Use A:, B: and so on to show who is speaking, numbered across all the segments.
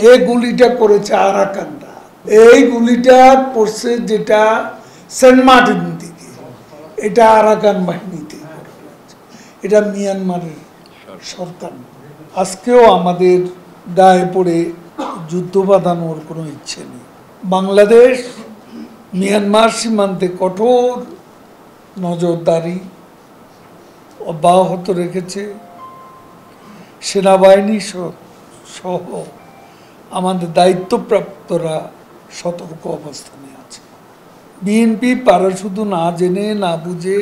A: এই গুলিটা করেছে আরাকানরা। এই গুলিটা পড়ছে যেটা সেন্ট মার্টিন থেকে, এটা আরাকান বাহিনীতে, এটা মিয়ানমারের সরকার। আজকেও আমাদের গায়ে পড়ে যুদ্ধ বাঁধানোর কোনো ইচ্ছে নেই। বাংলাদেশ মিয়ানমার সীমান্তে কঠোর নজরদারি অব্যাহত রেখেছে। সেনাবাহিনী সহ আমাদের দায়িত্বপ্রাপ্তরা সতর্ক অবস্থানে আছে। বিএনপি পারে শুধু না জেনে না বুঝে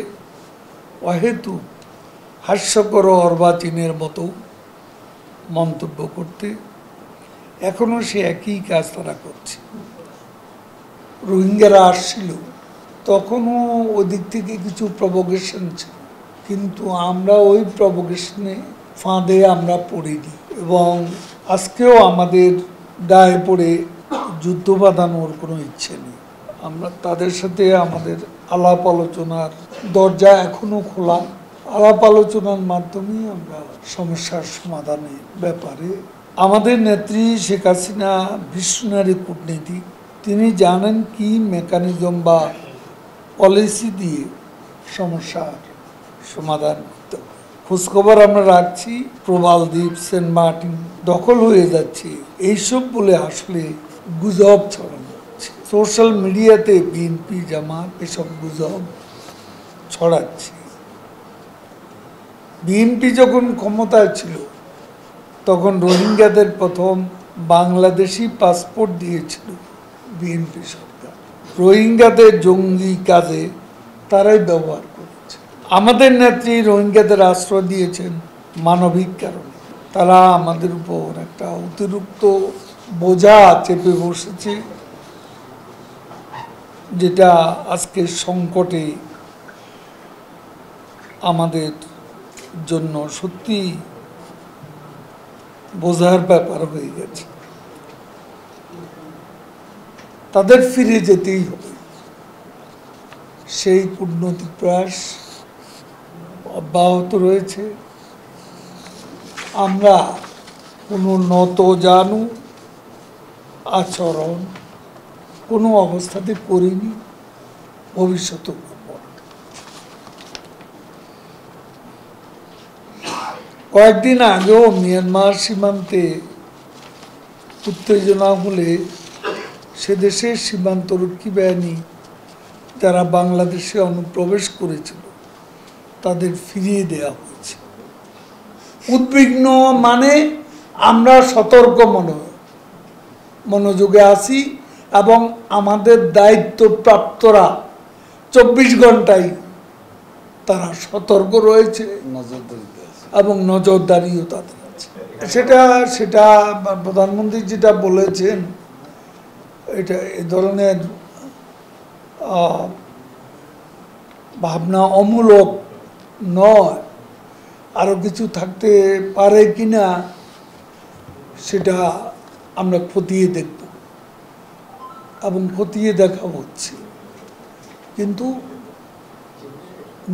A: অহেতুক হাস্যকর অর্বাচীনের মতো মন্তব্য করতে, এখনও সে একই কাজ তারা করছে। রোহিঙ্গারা আসছিল, তখনও ওদিক থেকে কিছু প্রভোকেশন ছিল, কিন্তু আমরা ওই প্রভোকেশনে ফাঁদে আমরা পড়িনি। এবং আজকেও আমাদের গায়ে পড়ে যুদ্ধ বাঁধানোর কোনো ইচ্ছে নেই। আমরা তাদের সাথে আমাদের আলাপ আলোচনার দরজা এখনো খোলা। আলাপ আলোচনার মাধ্যমেই আমরা সমস্যার সমাধানের ব্যাপারে, আমাদের নেত্রী শেখ হাসিনা ভিশনারি কূটনীতিক, তিনি জানেন কি মেকানিজম বা পলিসি দিয়ে সমস্যার সমাধান করতে হবে। খোঁজখবর আমরা রাখছি, প্রবাল দ্বীপ, সেন্ট মার্টিন দখল হয়ে যাচ্ছে, এইসব বলে আসলে গুজব ছড়ানো হচ্ছে। সোশ্যাল মিডিয়াতে বিএনপি জামাত এসব গুজব ছড়াচ্ছে। বিএনপি যখন ক্ষমতায় ছিল তখন রোহিঙ্গাদের প্রথম বাংলাদেশি পাসপোর্ট দিয়েছিল বিএনপি সরকার। রোহিঙ্গাদের জঙ্গি কাজে তারাই ব্যবহার করেছে। আমাদের নেত্রী রোহিঙ্গাদের আশ্রয় দিয়েছেন মানবিক কারণে। তারা আমাদের উপর একটা অতিরিক্ত বোঝা চেপে বসেছে, যেটা আজকে সংকটে আমাদের জন্য সত্যি বোঝার ব্যাপার হয়ে গেছে। তাদের ফিরে যেতেই হবে। সেই কূটনৈতিক প্রয়াস অব্যাহত রয়েছে। আমরা কোনো নতজানু আচরণ কোনো অবস্থাতে করিনি, ভবিষ্যতেও করব না। কয়েকদিন আগেও মিয়ানমার সীমান্তে উত্তেজনা হলে সে দেশের সীমান্তরক্ষী বাহিনী যারা বাংলাদেশে অনুপ্রবেশ করেছিল তাদের ফিরিয়ে দেওয়া হয়েছে। উদ্বিগ্ন মানে আমরা সতর্ক মনোযোগে আছি এবং আমাদের দায়িত্বপ্রাপ্তরা 24 ঘন্টায় তারা সতর্ক রয়েছে এবং নজরদারিও তাদের আছে। সেটা প্রধানমন্ত্রী যেটা বলেছেন, এটা এ ধরনের ভাবনা অমূলক নয়। আরও কিছু থাকতে পারে কিনা সেটা আমরা খতিয়ে দেখব এবং খতিয়ে দেখা হচ্ছে। কিন্তু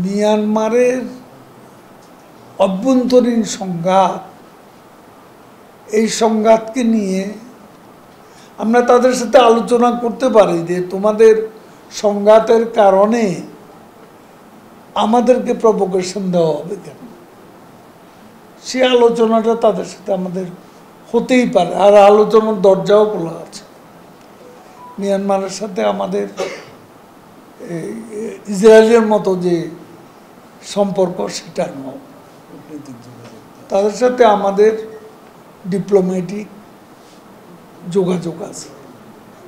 A: মিয়ানমারের অভ্যন্তরীণ সংঘাত, এই সংঘাতকে নিয়ে আমরা তাদের সাথে আলোচনা করতে পারি যে তোমাদের সংঘাতের কারণে আমাদেরকে প্রভোকেশন দেওয়া হবে কেন। সে আলোচনাটা তাদের সাথে আমাদের হতেই পারে, আর আলোচনার দরজাও খোলা আছে। মিয়ানমারের সাথে আমাদের ইসরায়েলের মতো যে সম্পর্ক সেটা নয়, তাদের সাথে আমাদের ডিপ্লোম্যাটিক যোগাযোগ আছে।